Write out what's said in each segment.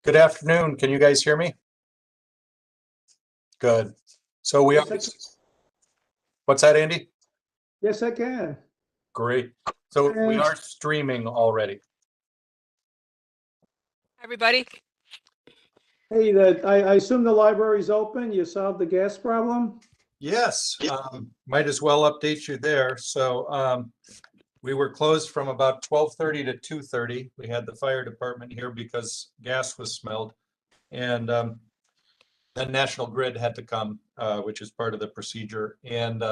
Good afternoon. Can you guys hear me? Good. So we are, what's that, Andy? Yes, I can. Great. So we are streaming already. Everybody, Hey, I assume the library's open. You solved the gas problem? Yes, might as well update you there. So we were closed from about 12:30 to 2:30. We had the fire department here because gas was smelled. And then National Grid had to come, which is part of the procedure. And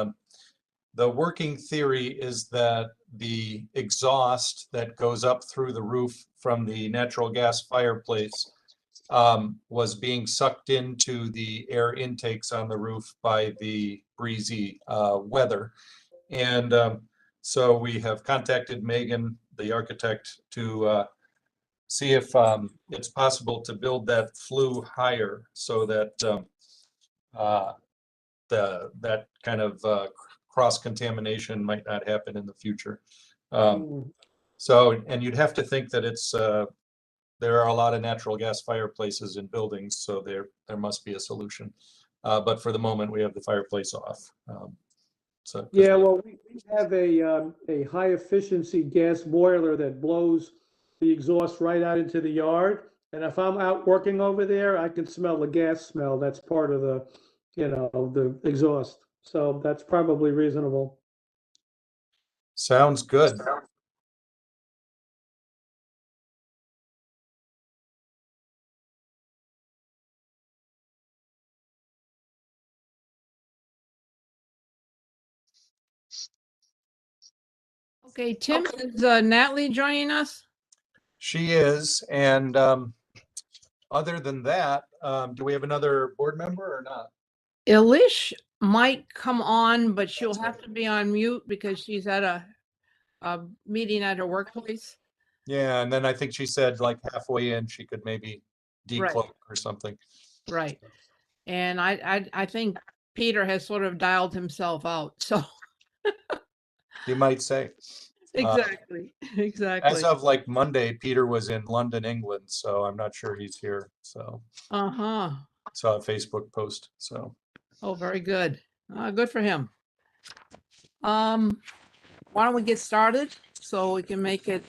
the working theory is that the exhaust that goes up through the roof from the natural gas fireplace was being sucked into the air intakes on the roof by the breezy weather. And so we have contacted Megan, the architect, to see if it's possible to build that flue higher so that that kind of cross-contamination might not happen in the future. So, and you'd have to think that it's there are a lot of natural gas fireplaces in buildings, so there must be a solution. But for the moment, we have the fireplace off. So Yeah, well, we have a high efficiency gas boiler that blows the exhaust right out into the yard. And if I'm out working over there, I can smell the gas smell. That's part of the, the exhaust. So that's probably reasonable. sounds good. okay, Tim, is Natalie joining us? She is, and other than that, do we have another board member or not? Elish might come on, but she'll have to be on mute because she's at a meeting at her workplace. Yeah, and then I think she said like halfway in, she could maybe Right. decloak or something. Right. And I think Peter has sort of dialed himself out, so. You might say. Exactly, As exactly. of like Monday, Peter was in London, England, so I'm not sure he's here. So Uh-huh. saw a Facebook post. So Oh, very good. Good for him. Why don't we get started so we can make it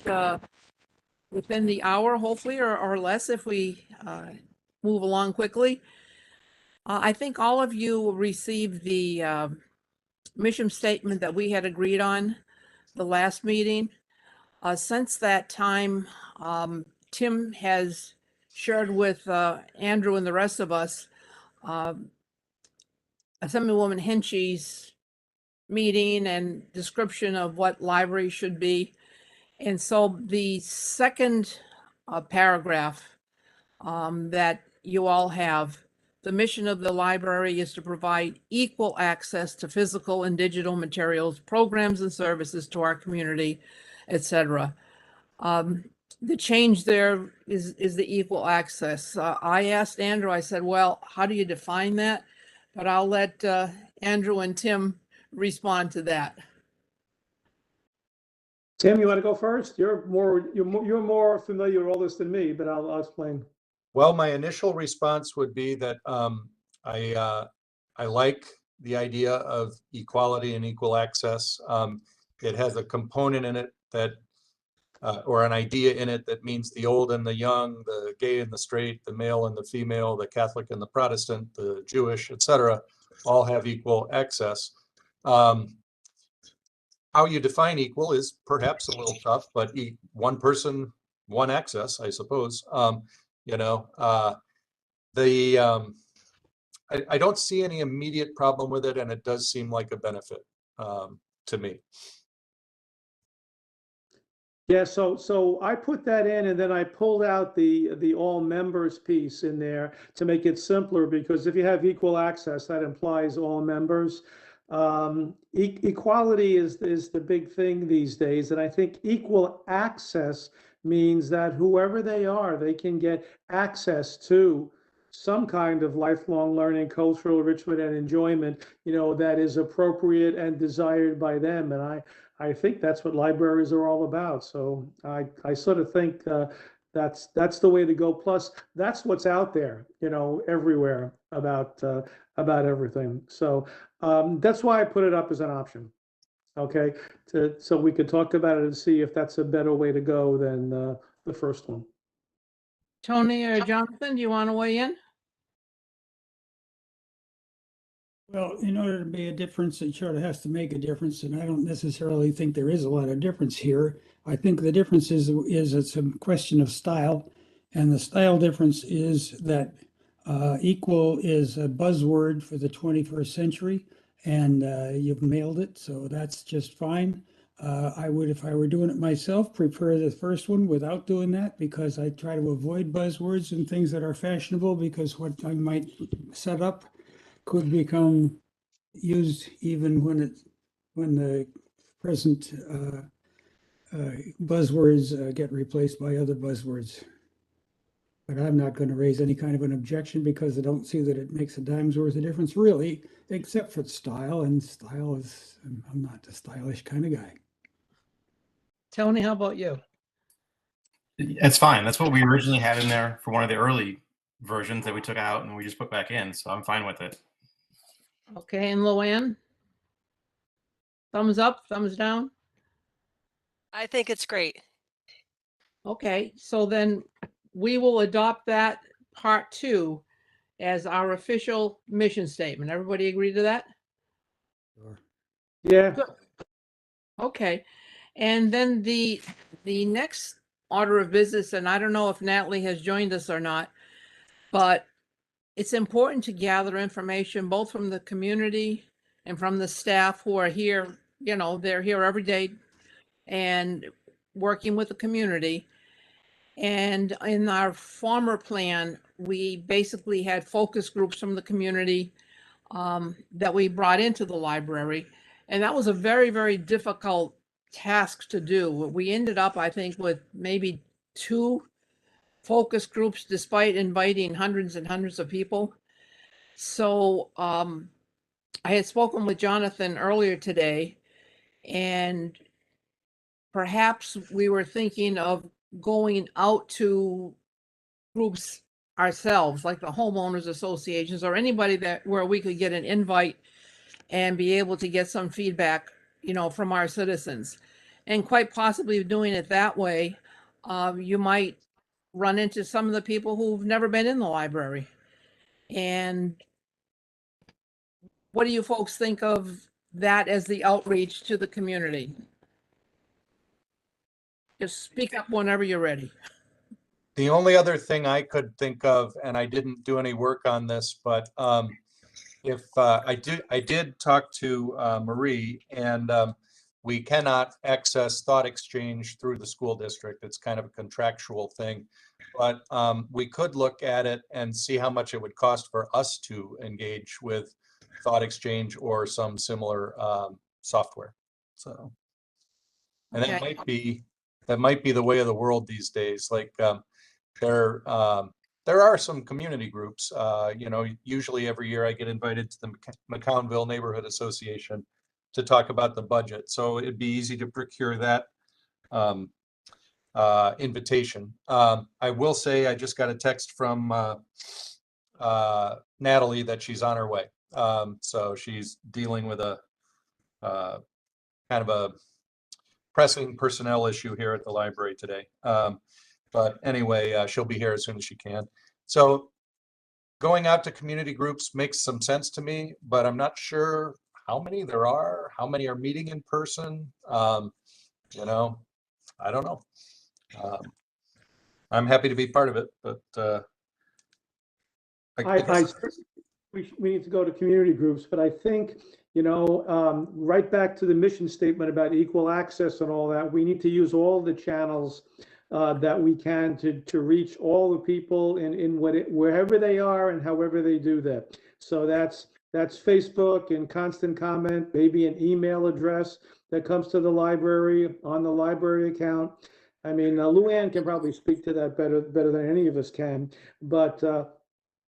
within the hour, hopefully, or less if we move along quickly. I think all of you received the mission statement that we had agreed on the last meeting. Since that time, Tim has shared with Andrew and the rest of us Assemblywoman Henchy's meeting and description of what library should be. And so the second paragraph that you all have, the mission of the library is to provide equal access to physical and digital materials, programs and services to our community, etc. The change there is the equal access. I asked Andrew, I said, well, how do you define that? But I'll let Andrew and Tim respond to that. Tim, you want to go first? You're more familiar with all this than me, but I'll explain. well, my initial response would be that I like the idea of equality and equal access. It has a component in it that or an idea in it that means the old and the young, the gay and the straight, the male and the female, the Catholic and the Protestant, the Jewish, etc., all have equal access. How you define equal is perhaps a little tough, but one person, one access, I suppose. You know, I don't see any immediate problem with it, and it does seem like a benefit to me. Yeah, so I put that in and then I pulled out the all members piece in there to make it simpler, because if you have equal access, that implies all members. Equality is the big thing these days, and I think equal access means that whoever they are, they can get access to some kind of lifelong learning, cultural enrichment, and enjoyment, that is appropriate and desired by them. And I think that's what libraries are all about. So I sort of think That's the way to go. Plus, that's what's out there, everywhere about everything. So that's why I put it up as an option. Okay, so we could talk about it and see if that's a better way to go than the first one. Tony or Jonathan, do you want to weigh in? Well, in order to be a difference, it sort of has to make a difference, and I don't necessarily think there is a lot of difference here. I think the difference is it's a question of style, and the style difference is that equal is a buzzword for the 21st century, and you've mailed it, so that's just fine. I would, if I were doing it myself, prefer the first one without doing that, because I try to avoid buzzwords and things that are fashionable, because what I might set up could become used even when the present buzzwords get replaced by other buzzwords. But I'm not going to raise any kind of an objection, because I don't see that it makes a dime's worth of difference, really, except for style. And style is, I'm not the stylish kind of guy. Tony, how about you? It's fine. That's what we originally had in there for one of the early versions that we took out and we just put back in. So I'm fine with it. Okay, and Luann? Thumbs up, thumbs down? I think it's great. Okay, so then we will adopt that part 2 as our official mission statement. Everybody agree to that? Sure. Yeah, Okay, and then the next order of business, and I don't know if Natalie has joined us or not, but it's important to gather information both from the community and from the staff who are here, they're here every day and working with the community. And in our former plan, we basically had focus groups from the community that we brought into the library. And that was a very, very difficult task to do. We ended up, I think, with maybe 2 focus groups, despite inviting hundreds and hundreds of people. So I had spoken with Jonathan earlier today, and perhaps we were thinking of going out to groups ourselves, like the homeowners associations or anybody where we could get an invite and be able to get some feedback, from our citizens. And quite possibly doing it that way, you might run into some of the people who've never been in the library. And what do you folks think of that as the outreach to the community? Just speak up whenever you're ready. The only other thing I could think of, and I didn't do any work on this, but if I did talk to Marie, and we cannot access Thought Exchange through the school district. It's kind of a contractual thing, but we could look at it and see how much it would cost for us to engage with Thought Exchange or some similar software. So, and Okay. that might be the way of the world these days. Like there are some community groups. Usually every year I get invited to the McCownville Neighborhood Association to talk about the budget. So it'd be easy to procure that invitation. I will say I just got a text from Natalie that she's on her way. So she's dealing with a kind of a pressing personnel issue here at the library today. But anyway, she'll be here as soon as she can. So going out to community groups makes some sense to me, but I'm not sure how many there are, how many are meeting in person. I don't know. I'm happy to be part of it, but we need to go to community groups, but I think, right back to the mission statement about equal access and all that, we need to use all the channels that we can to reach all the people wherever they are and however they do that. So that's Facebook and constant comment, maybe an email address that comes to the library on the library account. I mean, Luann can probably speak to that better than any of us can, but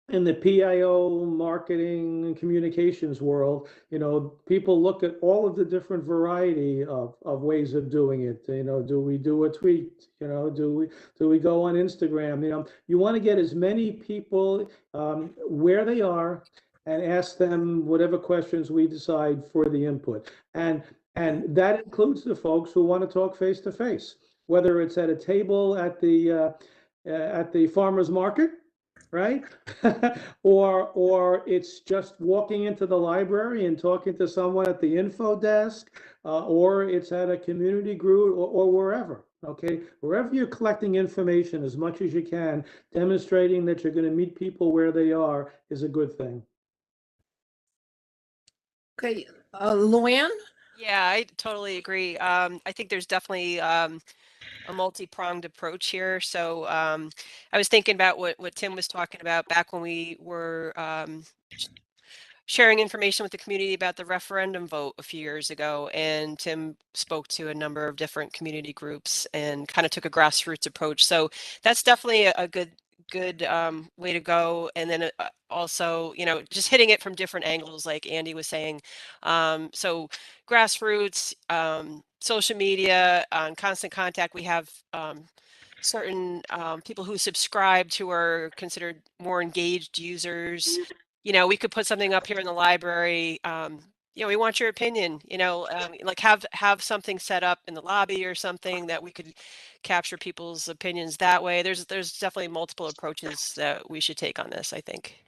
in the PIO marketing and communications world, people look at all of the different variety of ways of doing it. Do we do a tweet? Do we go on Instagram? You want to get as many people where they are and ask them whatever questions we decide for the input. And that includes the folks who want to talk face to face, whether it's at a table at the farmer's market, right? or it's just walking into the library and talking to someone at the info desk, or it's at a community group or wherever. Okay, wherever you're collecting information as much as you can, demonstrating that you're going to meet people where they are is a good thing. Okay, Luann? Yeah, I totally agree. I think there's definitely a multi-pronged approach here. So I was thinking about what Tim was talking about back when we were sharing information with the community about the referendum vote a few years ago. And Tim spoke to a number of different community groups and kind of took a grassroots approach. So that's definitely a good way to go. And then also, just hitting it from different angles, like Andy was saying. So grassroots, social media, on Constant Contact, we have certain people who subscribed who are considered more engaged users. We could put something up here in the library. We want your opinion, like have something set up in the lobby or something that we could capture people's opinions that way. There's definitely multiple approaches that we should take on this, I think.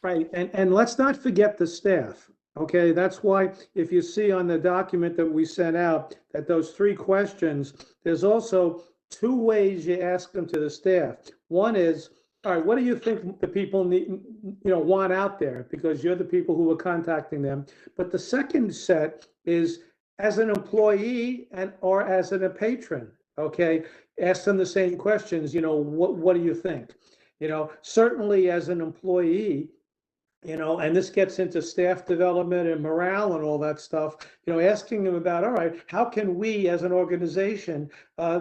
Right, and let's not forget the staff. Okay, that's why if you see on the document that we sent out that those 3 questions, there's also 2 ways you ask them to the staff. One is, all right, what do you think the people need, want out there? Because you're the people who are contacting them. But the second set is as an employee or as a patron. Okay, ask them the same questions. What do you think? Certainly as an employee, and this gets into staff development and morale and all that stuff, asking them about, all right, how can we as an organization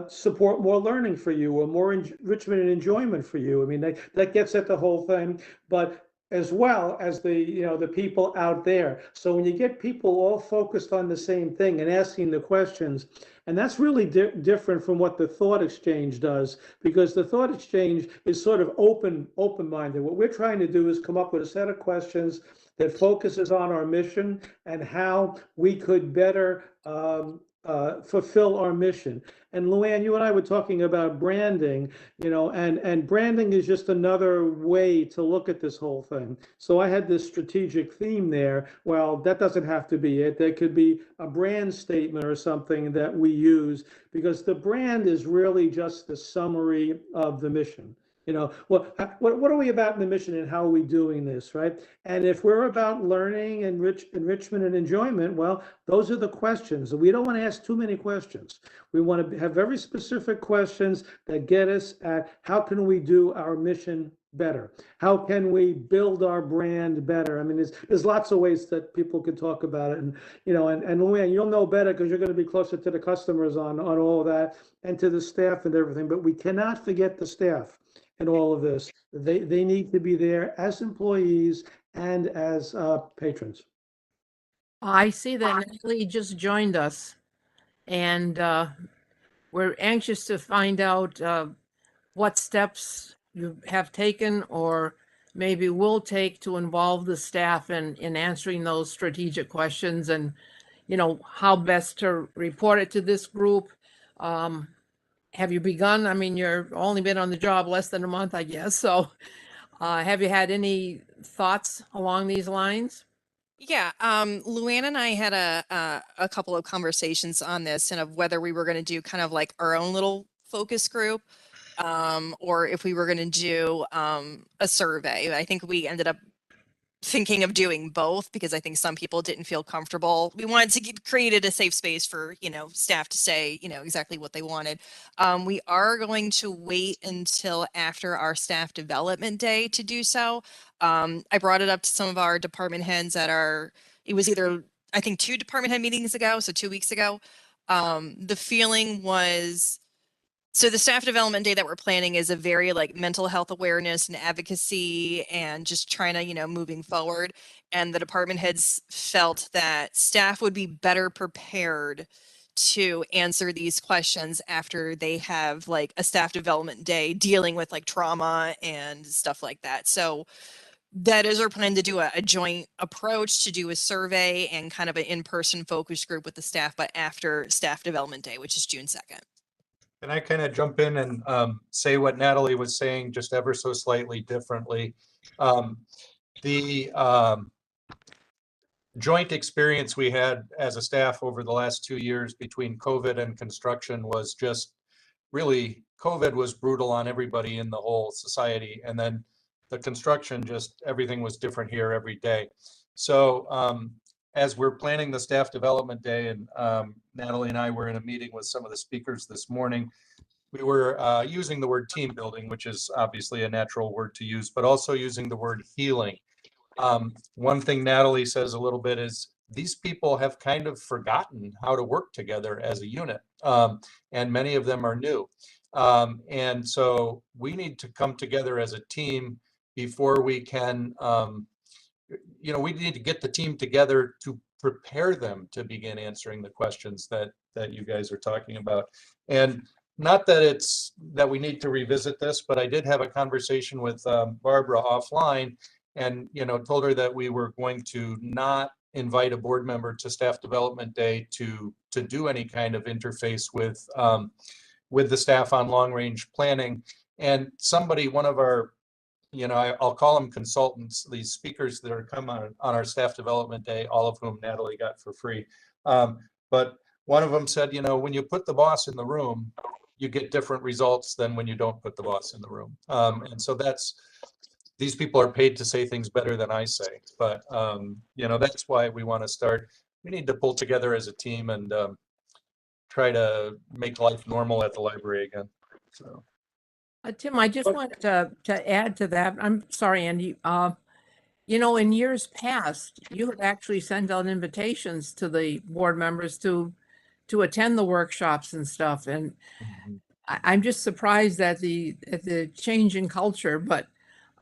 support more learning for you or more enrichment and enjoyment for you? I mean, that gets at the whole thing, but as well as the people out there. So when you get people all focused on the same thing and asking the questions, and that's really different from what the thought exchange does, because the thought exchange is sort of open-minded. What we're trying to do is come up with a set of questions that focuses on our mission and how we could better fulfill our mission. And Luann, you and I were talking about branding, and branding is just another way to look at this whole thing. So I had this strategic theme there. Well, that doesn't have to be it. There could be a brand statement or something that we use, because the brand is really just the summary of the mission. What are we about in the mission and how are we doing this, right? And if we're about learning, enrichment and enjoyment, well, those are the questions. We don't want to ask too many questions. We want to have very specific questions that get us at how can we do our mission better? How can we build our brand better? I mean, there's lots of ways that people can talk about it. And Luann, you'll know better because you're going to be closer to the customers on all of that and to the staff and everything. But we cannot forget the staff in all of this. They need to be there as employees and as patrons. I see that Natalie just joined us, and we're anxious to find out what steps you have taken or maybe will take to involve the staff in answering those strategic questions, and how best to report it to this group. Have you begun? I mean, you're only been on the job less than a month, I guess. So have you had any thoughts along these lines? Yeah, Luann and I had a couple of conversations on this and of whether we were going to do kind of like our own little focus group, or if we were going to do a survey. I think we ended up thinking of doing both because I think some people didn't feel comfortable. We wanted to created a safe space for, staff to say, exactly what they wanted. We are going to wait until after our staff development day to do so. I brought it up to some of our department heads it was either, I think 2 department head meetings ago, so 2 weeks ago. The feeling was So the staff development day that we're planning is a very like mental health awareness and advocacy and just trying to, moving forward. And the department heads felt that staff would be better prepared to answer these questions after they have like a staff development day dealing with like trauma and stuff like that. So that is our plan, to do a joint approach, to do a survey and kind of an in-person focus group with the staff, but after staff development day, which is June 2nd. Can I kind of jump in and say what Natalie was saying, just ever so slightly differently? The joint experience we had as a staff over the last 2 years between COVID and construction was just really, COVID was brutal on everybody in the whole society. And then the construction, just everything was different here every day. So as we're planning the staff development day, and Natalie and I were in a meeting with some of the speakers this morning, we were using the word team building, which is obviously a natural word to use, but also using the word healing. One thing Natalie says a little bit is these people have kind of forgotten how to work together as a unit, and many of them are new. And so we need to come together as a team before we can, we need to get the team together to prepare them to begin answering the questions that you guys are talking about. And not that that we need to revisit this, but I did have a conversation with Barbara offline, and told her that we were going to not invite a board member to staff development day to do any kind of interface with the staff on long range planning. And somebody, one of our, I'll call them consultants, these speakers that are come on our staff development day, all of whom Natalie got for free. But one of them said, when you put the boss in the room, you get different results than when you don't put the boss in the room. And so these people are paid to say things better than I say, but that's why we want to start. We need to pull together as a team and try to make life normal at the library again. So, Tim, I just want to add to that. I'm sorry, Andy. In years past, you have actually sent out invitations to the board members to attend the workshops and stuff, and I'm just surprised at the change in culture, but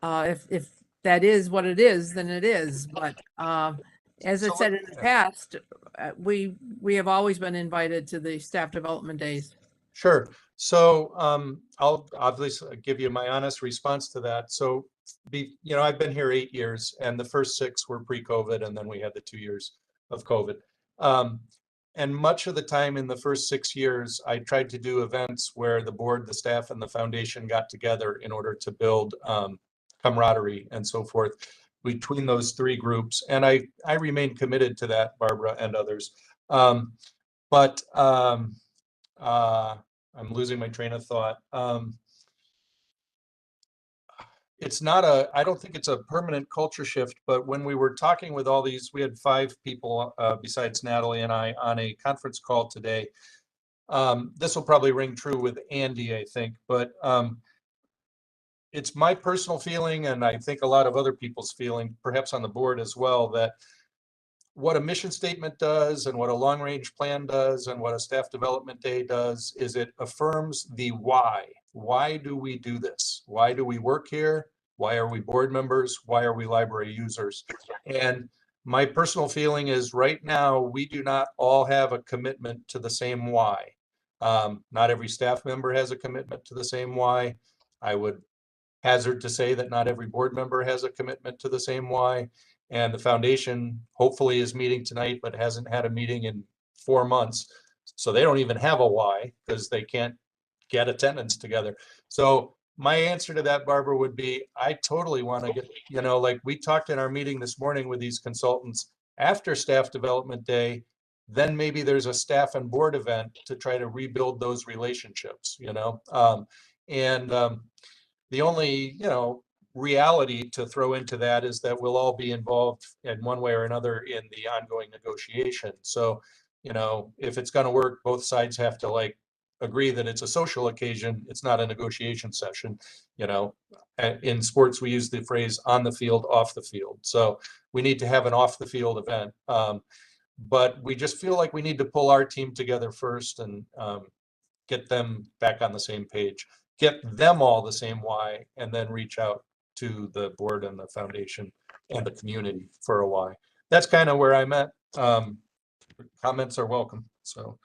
if that is what it is, then it is. But as I said in the past, we have always been invited to the staff development days. Sure. So I'll obviously give you my honest response to that. So I've been here 8 years, and the first 6 were pre-COVID, and then we had the 2 years of COVID. And much of the time in the first 6 years, I tried to do events where the board, the staff, and the foundation got together in order to build camaraderie and so forth between those 3 groups. And I remain committed to that, Barbara and others. But I'm losing my train of thought. I don't think it's a permanent culture shift, but when we were talking with all these, we had 5 people besides Natalie and I on a conference call today. This will probably ring true with Andy, I think, but it's my personal feeling, and I think a lot of other people's feeling, perhaps on the board as well, that what a mission statement does and what a long range plan does and what a staff development day does is it affirms the why. Why do we do this? Why do we work here? Why are we board members? Why are we library users? And my personal feeling is right now, we do not all have a commitment to the same why. Not every staff member has a commitment to the same why. I would hazard to say that not every board member has a commitment to the same why. And the foundation hopefully is meeting tonight, but hasn't had a meeting in 4 months. So they don't even have a why because they can't get attendance together. So my answer to that, Barbara, would be, I totally want to get, like we talked in our meeting this morning with these consultants after staff development day, then maybe there's a staff and board event to try to rebuild those relationships, the only, reality to throw into that is that we'll all be involved in one way or another in the ongoing negotiation. So, if it's going to work, both sides have to agree that it's a social occasion. It's not a negotiation session. In sports, we use the phrase on the field, off the field. So we need to have an off the field event. But we just feel like we need to pull our team together first and get them back on the same page, get them all the same why, and then reach out to the board and the foundation and the community for a why. That's kind of where I'm at. Comments are welcome, so.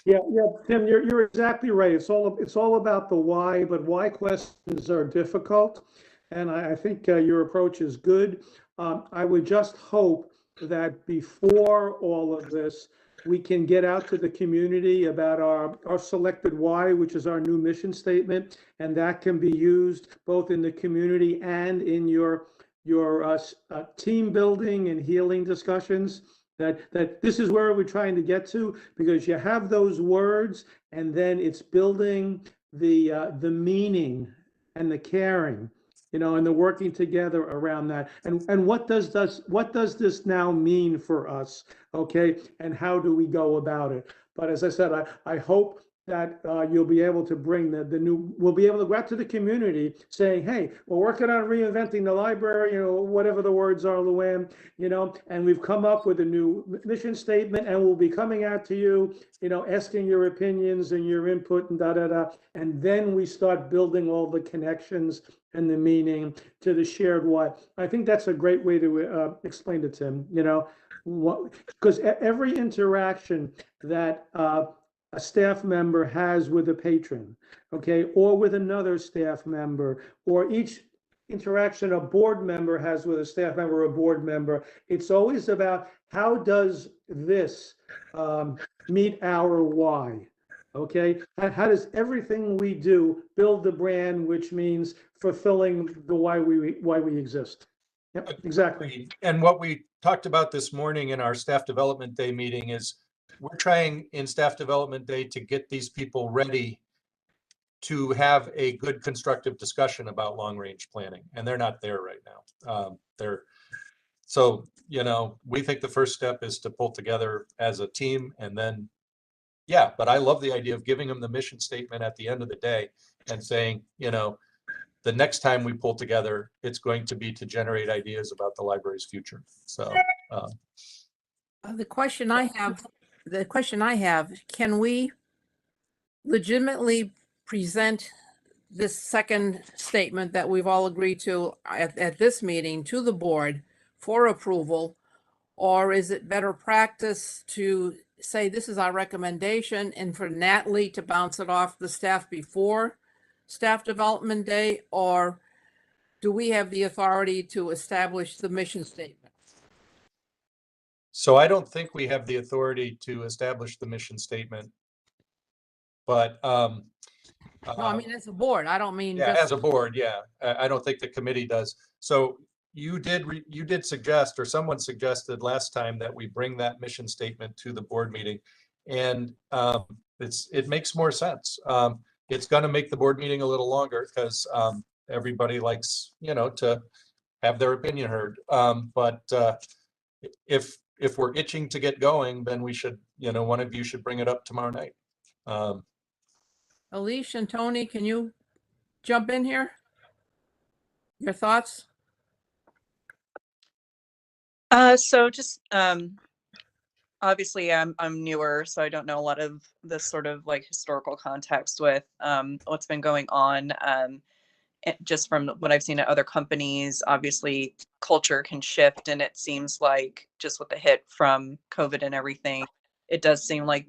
Yeah, Tim, you're exactly right. It's all about the why, but why questions are difficult. And I think your approach is good. I would just hope that before all of this, we can get out to the community about our selected why, which is our new mission statement, and that can be used both in the community and in your team building and healing discussions. That this is where we're trying to get to, because you have those words and then it's building the meaning and the caring, and the working together around that. And what does this now mean for us? Okay, and how do we go about it? But as I said, I hope that you'll be able to bring we'll be able to go out to the community saying, hey, we're working on reinventing the library, whatever the words are, Luann, and we've come up with a new mission statement, and we'll be coming out to you, asking your opinions and your input and and then we start building all the connections and the meaning to the shared what. I think that's a great way to explain to Tim, because every interaction that a staff member has with a patron, okay, or with another staff member, or each interaction a board member has with a staff member or a board member, it's always about how does this meet our why, okay? How does everything we do build the brand, which means fulfilling the why we exist? Yep, exactly. And what we talked about this morning in our staff development day meeting is we're trying in staff development day to get these people ready to have a good constructive discussion about long range planning, and they're not there right now. So we think the first step is to pull together as a team, and then but I love the idea of giving them the mission statement at the end of the day and saying, the next time we pull together, it's going to be to generate ideas about the library's future. So The question I have, can we legitimately present this second statement that we've all agreed to at this meeting to the board for approval? Or is it better practice to say this is our recommendation and for Natalie to bounce it off the staff before staff development day? Or do we have the authority to establish the mission statement? So I don't think we have the authority to establish the mission statement, but No, I mean, as a board, I don't mean yeah, just. as a board, yeah, I don't think the committee does. So you did suggest, or someone suggested last time, that we bring that mission statement to the board meeting, and it makes more sense. It's going to make the board meeting a little longer because everybody likes to have their opinion heard. But if we're itching to get going, then we should, one of you should bring it up tomorrow night. Alicia and Tony, can you jump in here? Your thoughts? So just obviously I'm newer, so I don't know a lot of the sort of like historical context with what's been going on. Just from what I've seen at other companies, obviously culture can shift, and it seems like just with the hit from COVID and everything, it does seem like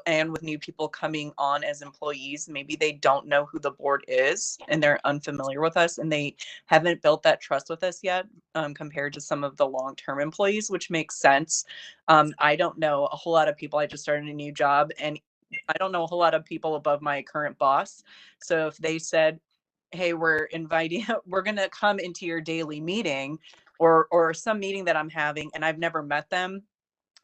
and with new people coming on as employees, maybe they don't know who the board is and they're unfamiliar with us and they haven't built that trust with us yet, compared to some of the long-term employees, which makes sense. I don't know a whole lot of people. I just started a new job, and I don't know a whole lot of people above my current boss. So if they said, hey, we're going to come into your daily meeting or some meeting that I'm having, and I've never met them,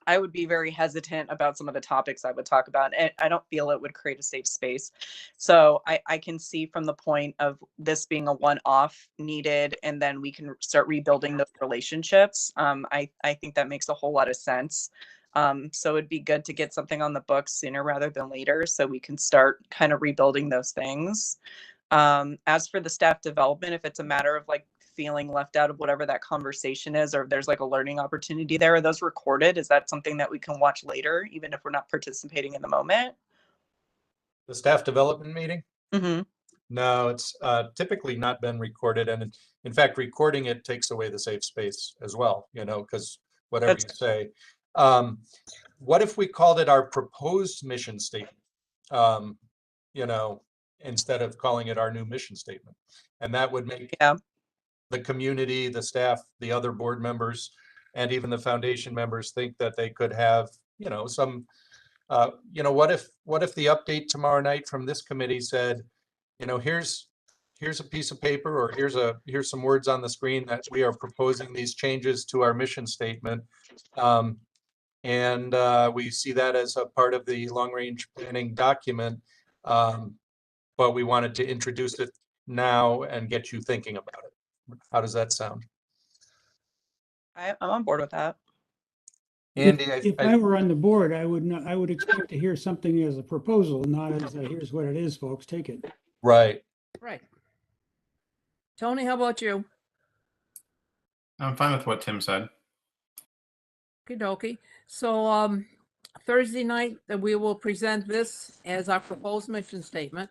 I would be very hesitant about some of the topics I would talk about. And I don't feel it would create a safe space. So I can see from the point of this being a one-off needed, and then we can start rebuilding those relationships. I think that makes a whole lot of sense. So it'd be good to get something on the books sooner rather than later, so we can start kind of rebuilding those things. As for the staff development, if it's a matter of like feeling left out of whatever that conversation is, or if there's like a learning opportunity there, are those recorded? Is that something that we can watch later, even if we're not participating in the moment? The staff development meeting? Hmm. No, it's typically not been recorded, and in fact, recording it takes away the safe space as well, because whatever you say. What if we called it our proposed mission statement? Um, instead of calling it our new mission statement. And that would make Yeah. the community, the staff, the other board members, and even the foundation members think that they could have, some, what if the update tomorrow night from this committee said, here's a piece of paper, or here's some words on the screen that we are proposing these changes to our mission statement. And we see that as a part of the long-range planning document. But we wanted to introduce it now and get you thinking about it. How does that sound? I'm on board with that. Andy, If I were on the board, I would expect to hear something as a proposal, not as a, here's what it is, folks, take it. right. Right. Tony, how about you? I'm fine with what Tim said. Okie dokie. So Thursday night, we will present this as our proposed mission statement.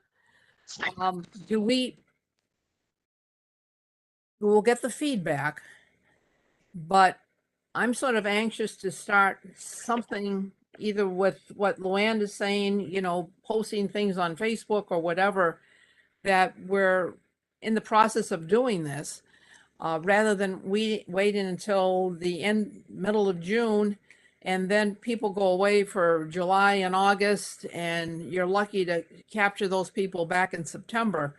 We'll get the feedback, but I'm sort of anxious to start something either with what Luann is saying, posting things on Facebook or whatever, that we're in the process of doing this, rather than waiting until the middle of June, and then people go away for July and August, and you're lucky to capture those people back in September.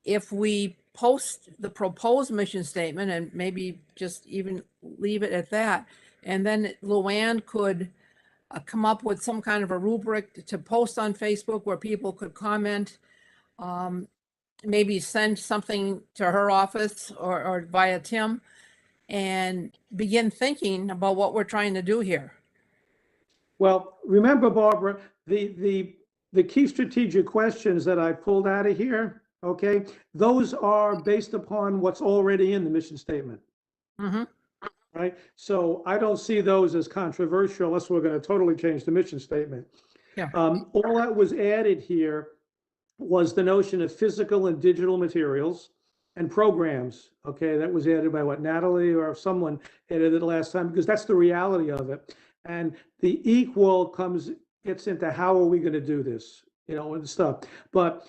If we post the proposed mission statement and maybe just even leave it at that, and then Luann could come up with some kind of a rubric to post on Facebook where people could comment, maybe send something to her office or via Tim, and begin thinking about what we're trying to do here. Well, remember, Barbara, the key strategic questions that I pulled out of here, okay, those are based upon what's already in the mission statement. Mm-hmm. Right? So I don't see those as controversial unless we're going to totally change the mission statement. Yeah. All that was added here was the notion of physical and digital materials and programs. Okay, that was added by what, Natalie or someone added it last time, because that's the reality of it. And the equal gets into how are we going to do this, and stuff. But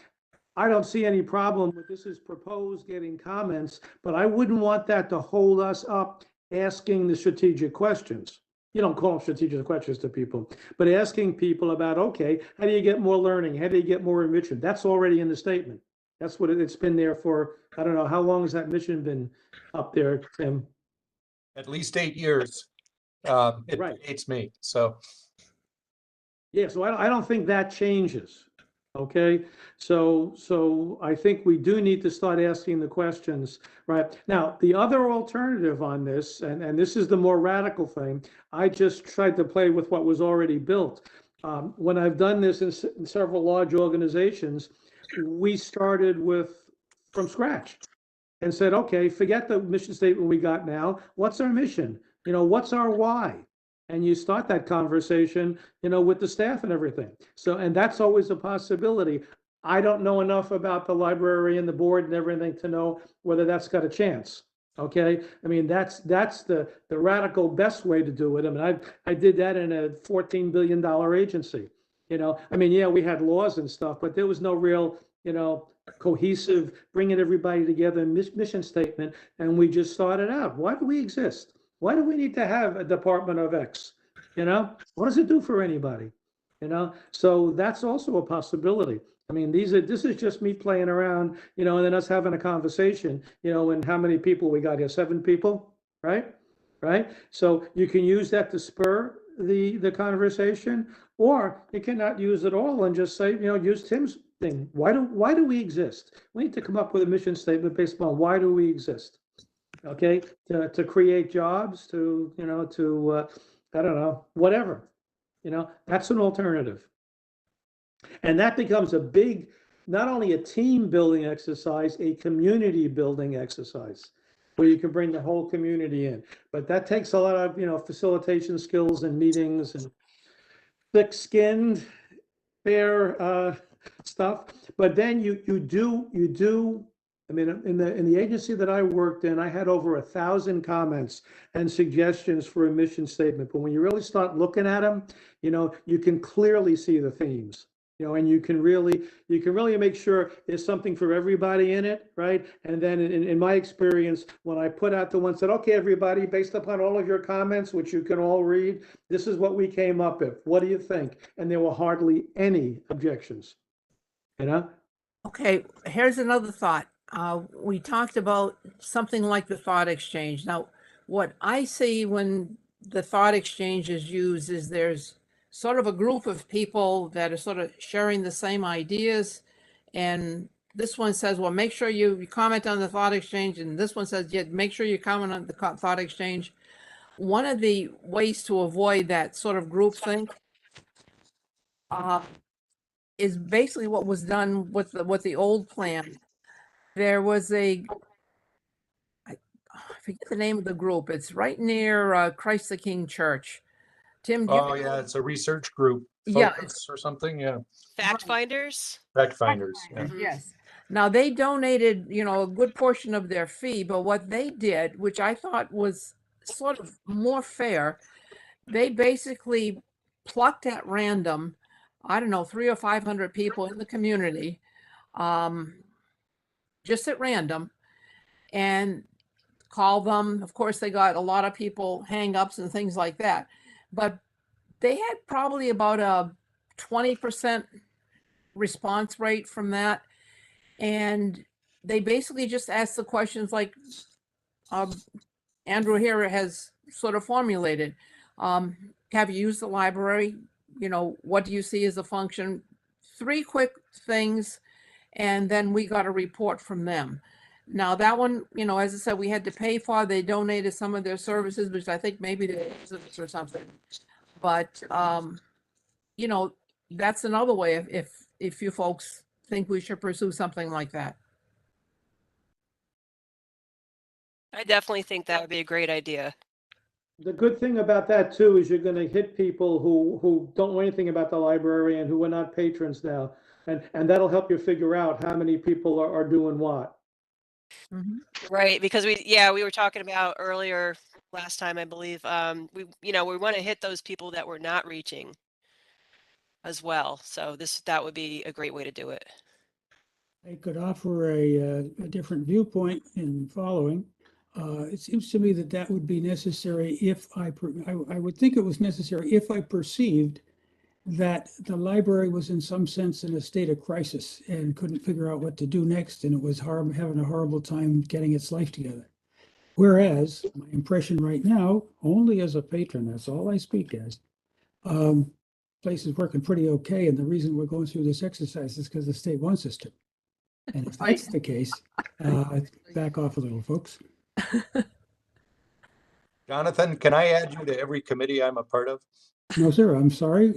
I don't see any problem with this is proposed, getting comments, but I wouldn't want that to hold us up asking the strategic questions. You don't call them strategic questions to people, but asking people about, okay, how do you get more learning? How do you get more enrichment? That's already in the statement. That's what it's been there for. I don't know, how long has that mission been up there, Tim? At least 8 years. It Right. hates me. So Yeah, so I don't think that changes. Okay, so I think we do need to start asking the questions, right? Now, the other alternative on this, and this is the more radical thing, I just tried to play with what was already built. When I've done this in several large organizations, we started from scratch and said, okay, forget the mission statement we got now. What's our mission? What's our why? And you start that conversation, with the staff and everything. So, and that's always a possibility. I don't know enough about the library and the board and everything to know whether that's got a chance. Okay, I mean that's the radical best way to do it. I mean, I did that in a $14 billion agency. I mean, yeah, we had laws and stuff, but there was no real, cohesive, bringing everybody together mission statement. And we just started out. Why do we exist? Why do we need to have a Department of X? What does it do for anybody? So that's also a possibility. I mean, this is just me playing around, and then us having a conversation, and how many people we got here? 7 people, right? Right. So you can use that to spur the conversation, or you cannot use it all and just say, use Tim's thing. Why do we exist? We need to come up with a mission statement based upon why do we exist? Okay, to create jobs, to I don't know, whatever, that's an alternative. And that becomes a big, not only a team building exercise, a community building exercise, where you can bring the whole community in. But that takes a lot of, facilitation skills and meetings and thick-skinned, fair stuff. But then you do. I mean, in the agency that I worked in, I had over 1,000 comments and suggestions for a mission statement. But when you really start looking at them, you can clearly see the themes. And you can really make sure there's something for everybody in it, right? And then in my experience, when I put out the one said, okay, everybody, based upon all of your comments, which you can all read, this is what we came up with. What do you think? And there were hardly any objections. Okay, here's another thought. We talked about something like the thought exchange. Now, what I see when the thought exchange is used is there's sort of a group of people that are sort of sharing the same ideas. And this one says, well, make sure you comment on the thought exchange. And this one says, yeah, make sure you comment on the thought exchange. One of the ways to avoid that sort of groupthink is basically what was done with the old plan. There was I forget the name of the group. It's right near Christ the King Church. Tim, Oh, yeah, it's a research group. Yeah, Focus or something, yeah. Fact finders. Fact finders, yeah. Mhm. yes. Now they donated, a good portion of their fee, but what they did, which I thought was sort of more fair, they basically plucked at random, I don't know, 300 or 500 people in the community, just at random, and call them. Of course, they got a lot of people hang-ups and things like that, but they had probably about a 20% response rate from that. And they basically just asked the questions like Andrew here has sort of formulated. Have you used the library? What do you see as a function? 3 quick things, and then we got a report from them. Now that one, as I said, we had to pay for. They donated some of their services, which I think maybe they used or something. But that's another way if you folks think we should pursue something like that. I definitely think that would be a great idea. The good thing about that too is you're going to hit people who don't know anything about the library and who are not patrons now, and that'll help you figure out how many people are doing what. Mm-hmm. Right, because we were talking about earlier last time, I believe, we want to hit those people that we're not reaching as well. So that would be a great way to do it. I could offer a different viewpoint in following. It seems to me that would be necessary if I would think it was necessary if I perceived that the library was in some sense in a state of crisis and couldn't figure out what to do next, and it was having a horrible time getting its life together. Whereas my impression right now, only as a patron, that's all I speak as, place is working pretty okay, and the reason we're going through this exercise is because the state wants us to. And if that's the case, back off a little, folks. Jonathan, can I add you to every committee I'm a part of? No, sir, I'm sorry.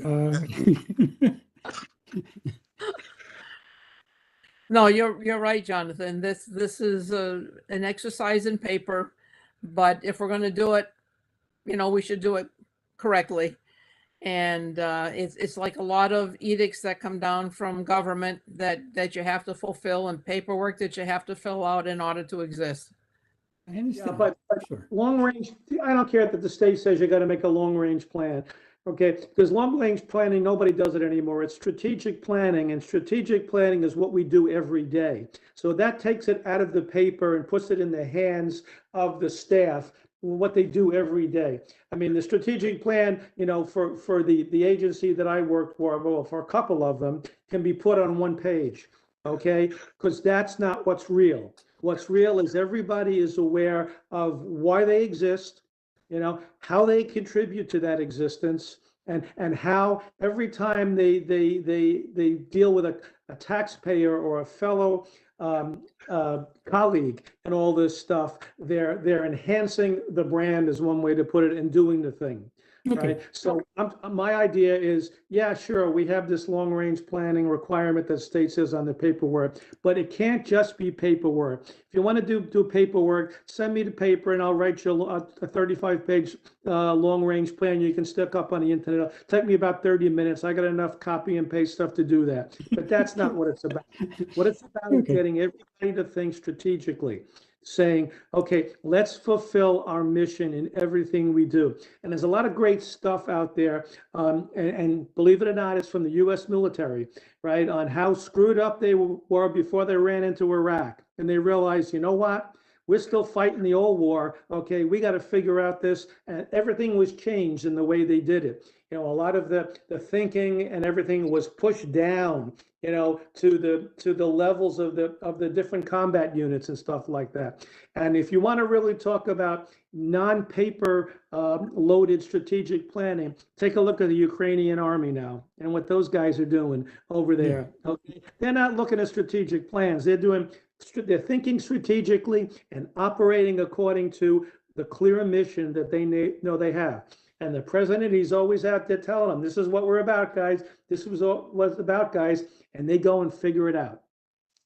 No, you're right, Jonathan. This is an exercise in paper, but if we're going to do it, we should do it correctly. And it's like a lot of edicts that come down from government that you have to fulfill, and paperwork that you have to fill out in order to exist. I understand. Yeah, but Sure. long range, I don't care that the state says you got to make a long range plan. Okay, because long range planning, nobody does it anymore. It's strategic planning, and strategic planning is what we do every day. So that takes it out of the paper and puts it in the hands of the staff, what they do every day. I mean, the strategic plan, for the agency that I work for, well, for a couple of them, can be put on one page. Okay, because that's not what's real. What's real is everybody is aware of why they exist, how they contribute to that existence, and how every time they deal with a taxpayer or a fellow colleague and all this stuff, they're enhancing the brand, is one way to put it, and doing the thing. Okay. right? So my idea is, yeah, sure, we have this long-range planning requirement that state says on the paperwork, but it can't just be paperwork. If you want to do paperwork, send me the paper and I'll write you a 35-page long-range plan you can stick up on the internet. It'll take me about 30 minutes. I got enough copy and paste stuff to do that. But that's not what it's about. What it's about is Okay. getting everybody to think strategically, saying, okay, let's fulfill our mission in everything we do. And there's a lot of great stuff out there. And believe it or not, it's from the US military, right? On how screwed up they were before they ran into Iraq. And they realized, you know what? We're still fighting the old war. Okay, we got to figure out this. And everything was changed in the way they did it. You know, a lot of the thinking and everything was pushed down, you know, to the levels of the different combat units and stuff like that. And if you want to really talk about non-paper loaded strategic planning, take a look at the Ukrainian army now and what those guys are doing over there. Okay, they're not looking at strategic plans. They're thinking strategically and operating according to the clear mission that they know they have. And the president, he's always out there telling them, this is what we're about, guys. This was what it's about, guys. And they go and figure it out.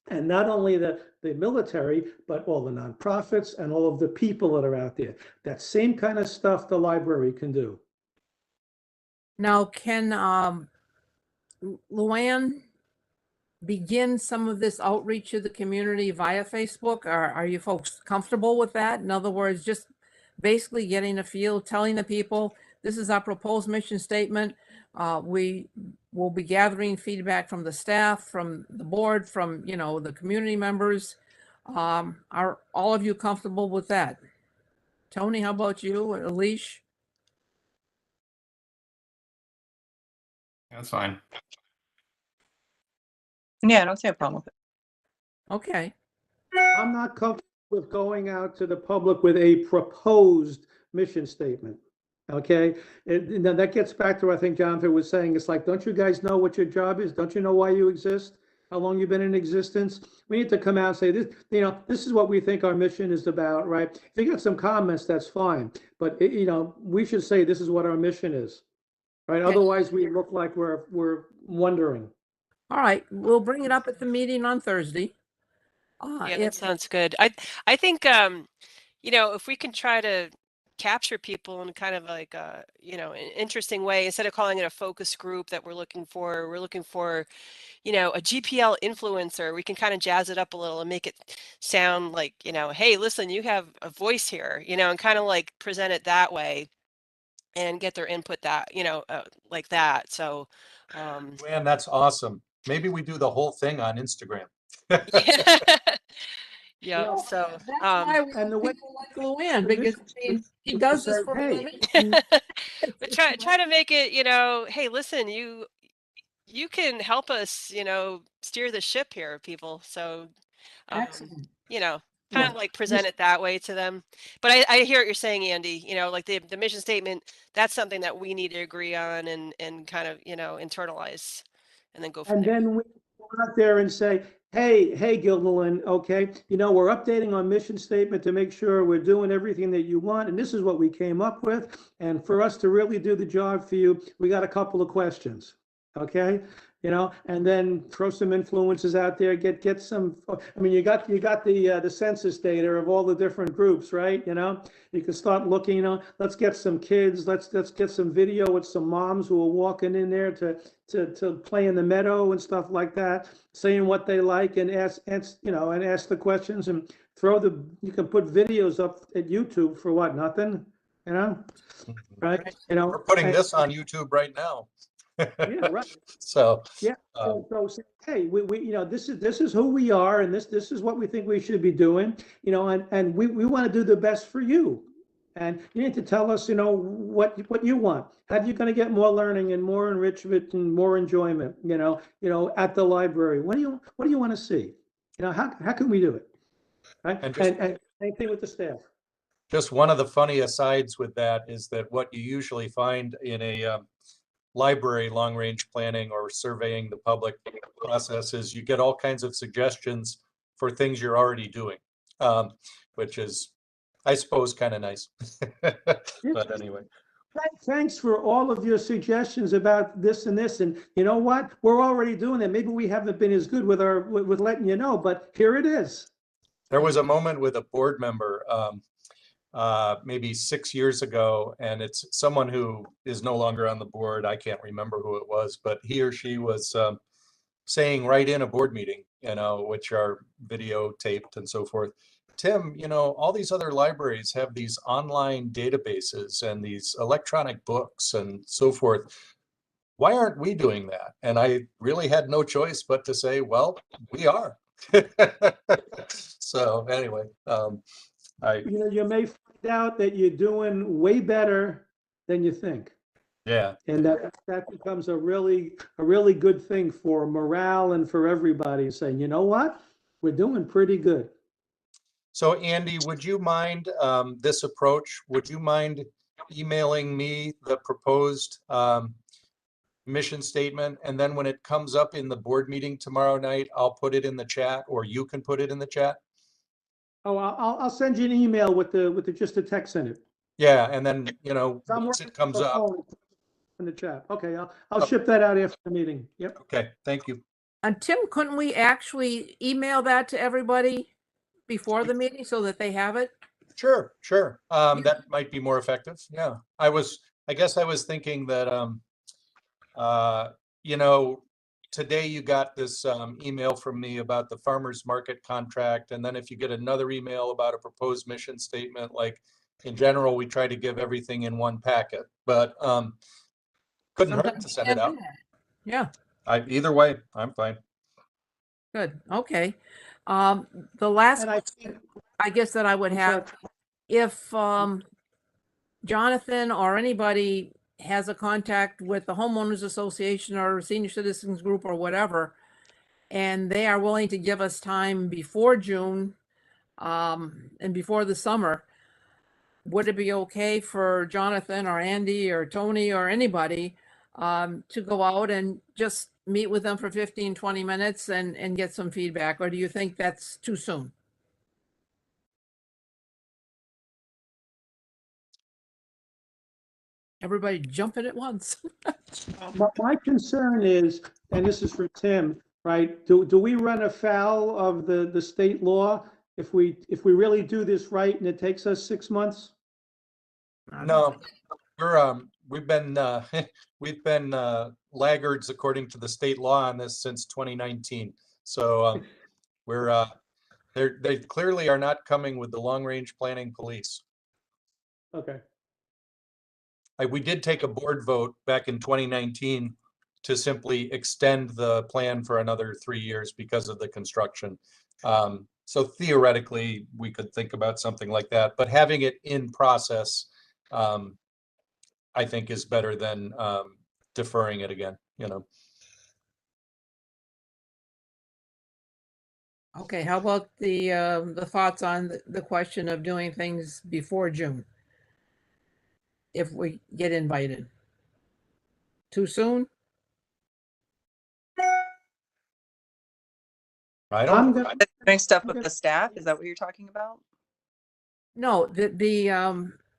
And not only the military, but all the nonprofits and all of the people that are out there. That same kind of stuff the library can do. Now, can Luann begin some of this outreach to the community via Facebook? Or are you folks comfortable with that? In other words, just basically getting a feel, telling the people, this is our proposed mission statement. We will be gathering feedback from the staff, from the board, from, you know, the community members. Are all of you comfortable with that? Tony, how about you? Alish? That's fine. Yeah, I don't see a problem with it. Okay. I'm not comfortable with going out to the public with a proposed mission statement. Okay, and then that gets back to, I think Jonathan was saying, it's like, don't you guys know what your job is? Don't you know why you exist? How long you've been in existence? We need to come out and say this, you know, this is what we think our mission is about, right? If you got some comments, that's fine. But you know, we should say this is what our mission is, right? Okay. Otherwise we look like we're wondering. All right, we'll bring it up at the meeting on Thursday. Yeah, that sounds good. I think you know, if we can try to capture people in kind of like a, you know, an interesting way, instead of calling it a focus group that we're looking for, you know, a GPL influencer, we can kind of jazz it up a little and make it sound like, you know, hey, listen, you have a voice here, you know, and kind of like present it that way and get their input that, you know, like that. So, Man, that's awesome. Maybe we do the whole thing on Instagram. yeah. Yeah, Well, so that's why we and the way- people like Luann, because I mean, she does this for a Hey. living. but try to make it, you know, hey, listen, you can help us, you know, steer the ship here, people. So Excellent. you know, kind Yeah. of like present it that way to them. But I hear what you're saying, Andy, you know, like the mission statement, that's something that we need to agree on and kind of, you know, internalize and then go from And there. then we go out there and say, hey, Guilderland, okay, you know, we're updating our mission statement to make sure we're doing everything that you want, and this is what we came up with. And for us to really do the job for you, we got a couple of questions, okay? You know, and then throw some influences out there, get some, I mean, you got the census data of all the different groups, right? You know, you can start looking, you know, let's get some kids, let's get some video with some moms who are walking in there to play in the meadow and stuff like that, saying what they like, and ask the questions, and you can put videos up at YouTube for what, nothing, you know, right? You know, We're putting and- this on YouTube right now. yeah, right. So, Yeah. So say, hey, we you know, this is who we are, and this is what we think we should be doing, you know, and we want to do the best for you. And you need to tell us, you know, what you want. How are you going to get more learning and more enrichment and more enjoyment, you know, at the library? What do you want to see? You know, how can we do it? Right? And just- And same thing with the staff. just one of the funny asides with that is that what you usually find in a library long-range planning or surveying the public process is you get all kinds of suggestions for things you're already doing, which is, I suppose, kind of nice. But anyway, Thanks for all of your suggestions about this and this. And you know what? We're already doing that. Maybe we haven't been as good with with letting you know, but here it is. There was a moment with a board member, maybe 6 years ago, and it's someone who is no longer on the board. I can't remember who it was, but he or she was saying right in a board meeting, which are videotaped and so forth. Tim, all these other libraries have these online databases and these electronic books and so forth. Why aren't we doing that? And I really had no choice but to say, well, we are. So anyway, You may find out that you're doing way better than you think. yeah. And that becomes a really good thing for morale and for everybody, saying, you know what? We're doing pretty good. So Andy, would you mind this approach? Would you mind emailing me the proposed mission statement? And then when it comes up in the board meeting tomorrow night, I'll put it in the chat, or you can put it in the chat. Oh, I'll send you an email with just the text in it. Yeah, and then, I'm once working it comes on the up. phone in the chat. Okay, I'll ship that out after the meeting. Yep. Okay, thank you. And Tim, couldn't we actually email that to everybody before the meeting so that they have it? Sure. That might be more effective. Yeah. I guess I was thinking that, today you got this email from me about the farmer's market contract. And then if you get another email about a proposed mission statement, like in general, we try to give everything in one packet, but couldn't hurt Sometimes to you send it can't do out. that. Yeah, Either way, I'm fine. good. Okay. The last And I question, I guess that I would I'm have, if Jonathan or anybody has a contact with the homeowners association or senior citizens group or whatever, and they are willing to give us time before June and before the summer, would it be okay for Jonathan or Andy or Tony or anybody to go out and just meet with them for 15, 20 minutes and get some feedback? Or do you think that's too soon? Everybody jumping at once. My concern is, and this is for Tim, right? Do we run afoul of the state law if we really do this right and it takes us 6 months? No, we've been we've been laggards according to the state law on this since 2019. So they clearly are not coming with the long range planning police. Okay. We did take a board vote back in 2019 to simply extend the plan for another 3 years because of the construction. So theoretically, we could think about something like that, but having it in process, I think is better than deferring it again, Okay, how about the thoughts on the question of doing things before June? If we get invited. Too soon? I I'm don't, gonna, Doing stuff with Okay. the staff, is that what you're talking about? No,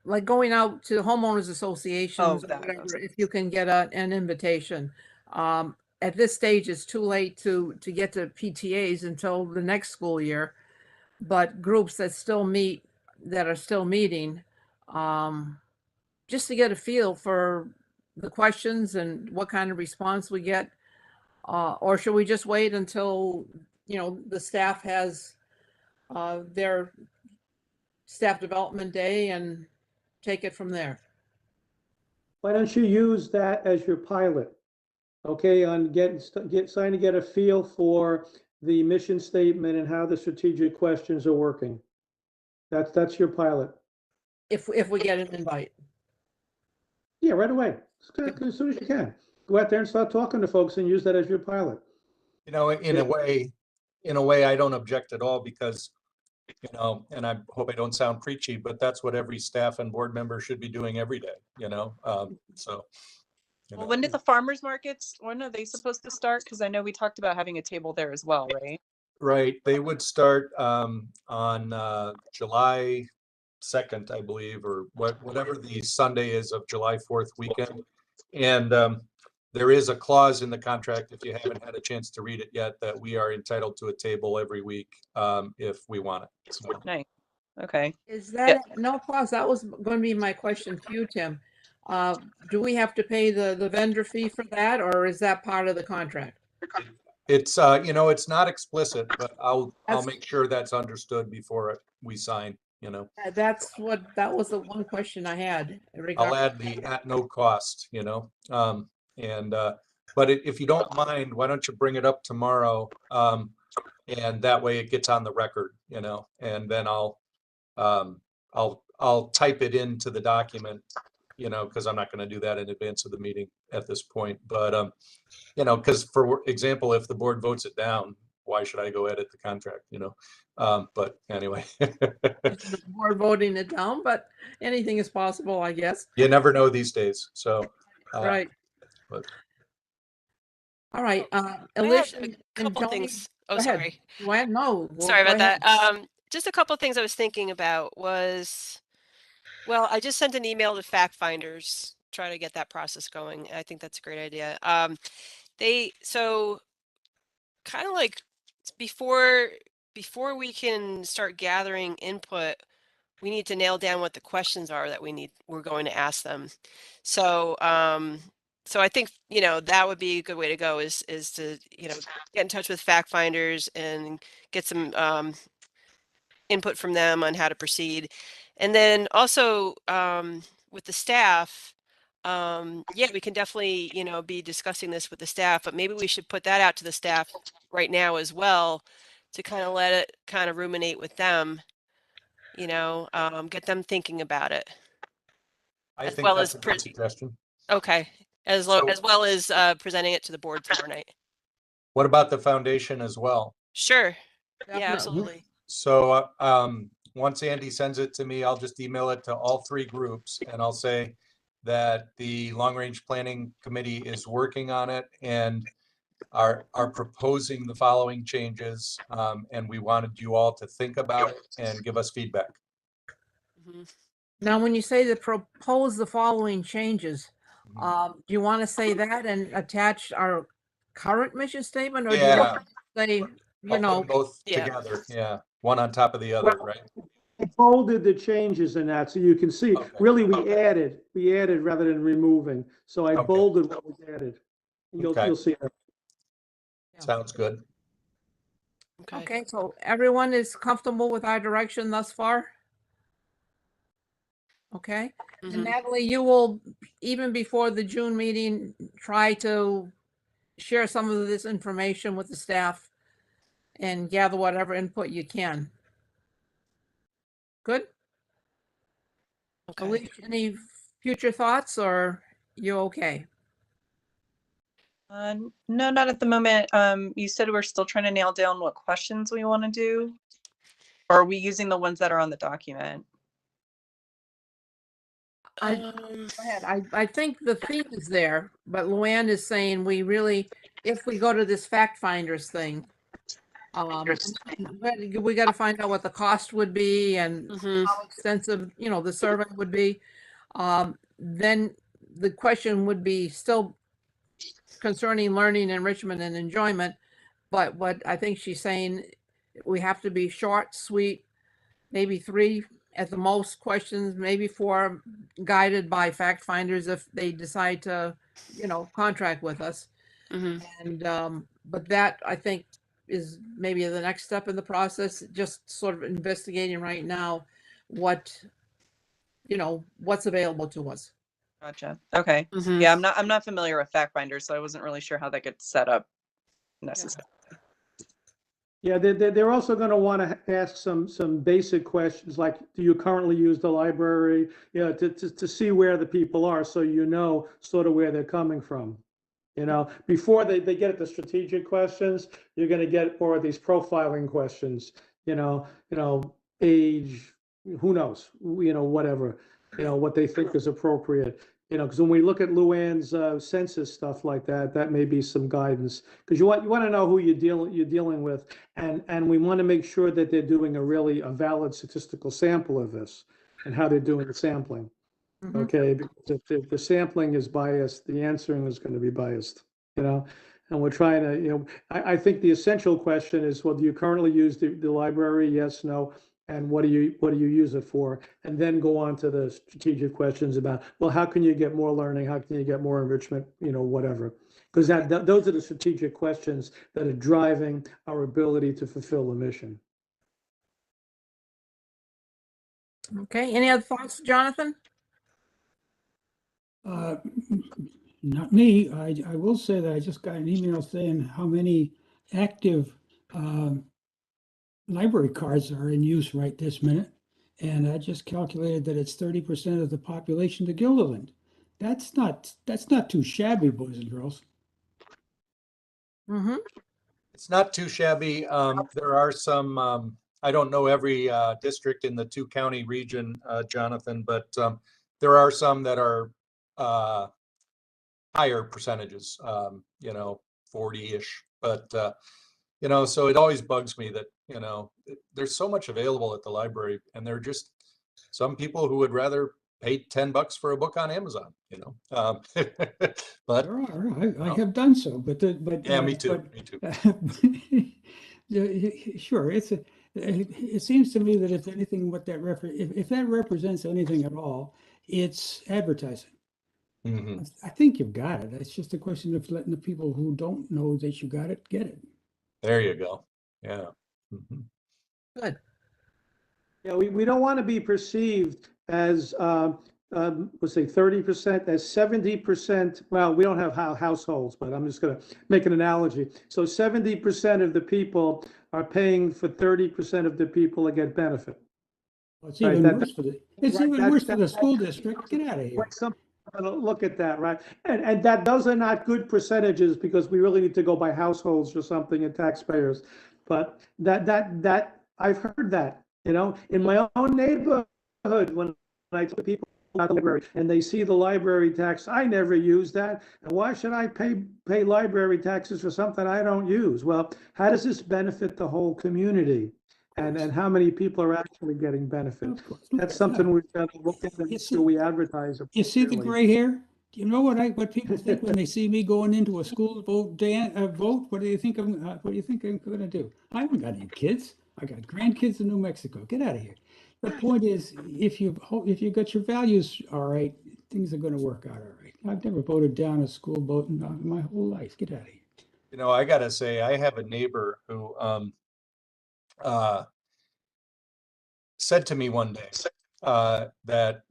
like going out to homeowners associations, or that, whatever, okay. if you can get an invitation. At this stage, it's too late to get to PTAs until the next school year. But groups that are still meeting, just to get a feel for the questions and what kind of response we get. Or should we just wait until, the staff has their staff development day and take it from there? why don't you use that as your pilot? Okay, on trying to get a feel for the mission statement and how the strategic questions are working. That's your pilot. If we get an invite. Yeah, right away. As soon as you can. Go out there and start talking to folks and use that as your pilot. in a way, I don't object at all because, and I hope I don't sound preachy, but that's what every staff and board member should be doing every day, so. Well, when are they supposed to start? Because I know we talked about having a table there as well, right? Right, they would start on July 2nd, I believe, or whatever the Sunday is of July 4th weekend. And there is a clause in the contract, if you haven't had a chance to read it yet, that we are entitled to a table every week if we want it. So, Nice. Okay. Is that, no clause, that was going to be my question to you, Tim. Do we have to pay the vendor fee for that, or is that part of the contract? it's it's not explicit, but I'll That's- make sure that's understood before we sign, That was the one question I had I'll regarding. add the at no cost, and but if you don't mind, why don't you bring it up tomorrow? And that way it gets on the record, and then I'll type it into the document, because I'm not going to do that in advance of the meeting at this point. But because for example, if the board votes it down, why should I go edit the contract, but anyway. The board voting it down, but anything is possible, I guess. You never know these days, so. Right. but- All right, I have Alicia a and couple Tony, things. Oh, go ahead. sorry. Well, no. Sorry go about ahead. that. Just a couple things I was thinking about was, well, I just sent an email to fact finders, try to get that process going. I think that's a great idea. So kind of like before we can start gathering input, we need to nail down what the questions are that we're going to ask them. So so I think that would be a good way to go is to get in touch with fact finders and get some input from them on how to proceed. And then also with the staff, yeah, we can definitely be discussing this with the staff, but maybe we should put that out to the staff right now as well to kind of let it kind of ruminate with them, get them thinking about it. I As think well that's as a good suggestion. Okay, as So- well as presenting it to the board tomorrow night. What about the foundation as well? Sure. Definitely. Yeah, absolutely. So once Andy sends it to me, I'll just email it to all 3 groups and I'll say that the Long Range Planning Committee is working on it and are proposing the following changes. And we wanted you all to think about it and give us feedback. Mhm. Now, when you say to propose the following changes, Mhm. do you want to say that and attach our current mission statement, or do you Yeah. want to say, I'll put them both Yeah. together. Yeah. One on top of the other, Well- right? I bolded the changes in that, so you can see, Okay. really, we added rather than removing. So I Okay. bolded what was added. Okay. You'll see that. Sounds good. Okay. Okay, so everyone is comfortable with our direction thus far? Okay, and Mhm. Natalie, you will, even before the June meeting, try to share some of this information with the staff and gather whatever input you can. Good? Okay. Alicia, any future thoughts, or you okay? No, not at the moment. You said we're still trying to nail down what questions we want to do. Or are we using the ones that are on the document? I- Um, Go ahead. I think the theme is there, but Luann is saying we really, if we go to this fact finders thing, we got to find out what the cost would be and mhm. how extensive, the survey would be. Then the question would be still concerning learning, enrichment, and enjoyment. But what I think she's saying, we have to be short, sweet, maybe 3 at the most questions, maybe 4, guided by fact finders if they decide to, contract with us. Mhm. And but that, I think, is maybe the next step in the process, just sort of investigating right now what's available to us. Gotcha. Okay. Mhm. Yeah, I'm not familiar with fact finders, so I wasn't really sure how that gets set up necessarily. Yeah, they're also going to want to ask some basic questions like, do you currently use the library? To see where the people are, so sort of where they're coming from. Before they get at the strategic questions, you're going to get more of these profiling questions. Age, who knows? Whatever. What they think is appropriate. Because when we look at Luann's census stuff like that, that may be some guidance. Because you want to know who you're dealing with, and we want to make sure that they're doing a valid statistical sample of this. and how they're doing the sampling. Mhm. Okay, because if the sampling is biased, the answering is going to be biased, you know? And we're trying to, you know, I think the essential question is, well, do you currently use the library? Yes, no. And what do you use it for? And then go on to the strategic questions about, well, how can you get more learning? How can you get more enrichment? You know, whatever. Because those are the strategic questions that are driving our ability to fulfill the mission. Okay, any other thoughts, Jonathan? Uh, Not me. I will say that I just got an email saying how many active library cards are in use right this minute. And I just calculated that it's 30% of the population of Guilderland. That's not too shabby, boys and girls. Mm-hmm. It's not too shabby. There are some, I don't know every district in the 2-county region, Jonathan, but there are some that are higher percentages, 40-ish. But, so it always bugs me that, there's so much available at the library, and there are just some people who would rather pay $10 for a book on Amazon, but There are. I have done so, but yeah, me too. but- Me too. Yeah, sure. It seems to me that if anything, if that represents anything at all, it's advertising. Mhm. I think you've got it. It's just a question of letting the people who don't know that you got it, get it. There you go. Yeah. Mhm. Good. Yeah, we don't want to be perceived as, let's say 30%, as 70%. Well, we don't have households, but I'm just going to make an analogy. So 70% of the people are paying for 30% of the people that get benefit. Well, it's Right, even worse for it's right, even worse for the school district. Get out of here. Like some, look at that, right? And that those are not good percentages, because we really need to go by households or something and taxpayers. But that I've heard that, in my own neighborhood, when I tell people about the library and they see the library tax, I never use that. And why should I pay library taxes for something I don't use? Well, how does this benefit the whole community? And how many people are actually getting benefit? Of course. That's something we've got to look at and You make see- sure we advertise. You see the appropriately. gray hair? Do you know what people think when they see me going into a school vote? What do you think what do you think I'm going to do? I haven't got any kids. I got grandkids in New Mexico. Get out of here. The point is, if you got your values all right, things are going to work out all right. I've never voted down a school vote in my whole life. Get out of here. I gotta say, I have a neighbor who said to me one day that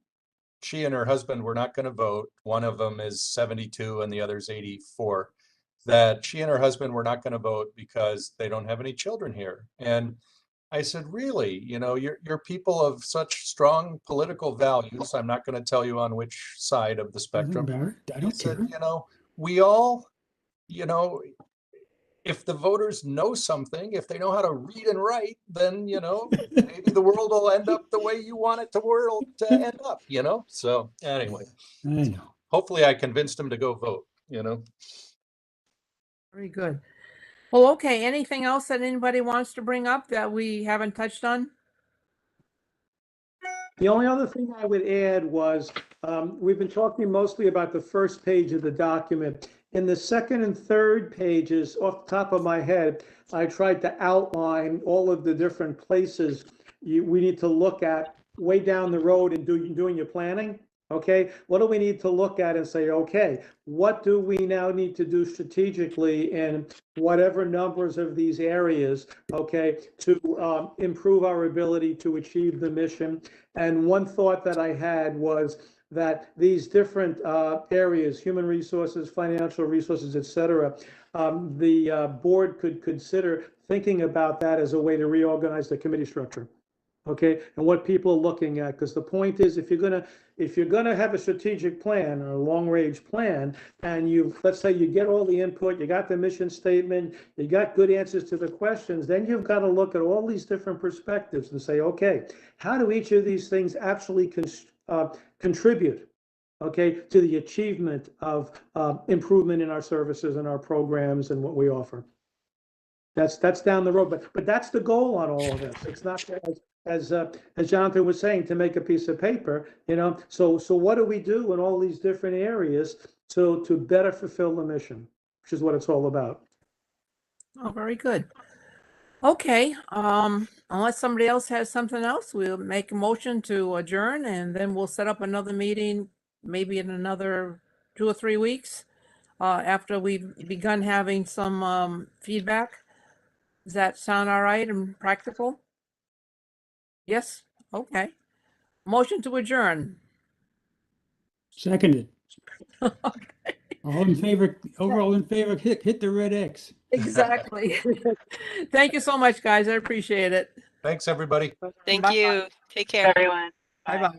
she and her husband were not going to vote. One of them is 72 and the other's 84. That she and her husband were not going to vote because they don't have any children here. And I said, really? You're people of such strong political values. I'm not going to tell you on which side of the spectrum. I I don't said, care. we all, if the voters know something, if they know how to read and write, then, maybe the world will end up the way you want it to end up, So anyway, I know. hopefully I convinced them to go vote, Very good. Well, okay, anything else that anybody wants to bring up that we haven't touched on? The only other thing I would add was, we've been talking mostly about the first page of the document. In the second and third pages, off the top of my head, I tried to outline all of the different places we need to look at way down the road in doing your planning. Okay, what do we need to look at and say, okay, what do we now need to do strategically in whatever numbers of these areas, okay, to improve our ability to achieve the mission? And one thought that I had was that these different areas, human resources, financial resources, et cetera, the board could consider thinking about that as a way to reorganize the committee structure. Okay, and what people are looking at, because the point is, if you're gonna have a strategic plan or a long range plan, and let's say you get all the input, you got the mission statement, you got good answers to the questions, then you've got to look at all these different perspectives and say, okay, how do each of these things actually contribute, okay, to the achievement of improvement in our services and our programs and what we offer? That's down the road, but that's the goal on all of this. It's not as Jonathan was saying, to make a piece of paper, you know. So what do we do in all these different areas to better fulfill the mission, which is what it's all about. Oh, very good. Okay, unless somebody else has something else, we'll make a motion to adjourn, and then we'll set up another meeting, maybe in another 2 or 3 weeks, after we've begun having some feedback. Does that sound all right and practical? Yes? Okay. Motion to adjourn. Seconded. All in favor, overall in favor, hit the red X. Exactly. Thank you so much, guys. I appreciate it. Thanks, everybody. Thank Bye-bye. you. Take care. Bye-bye.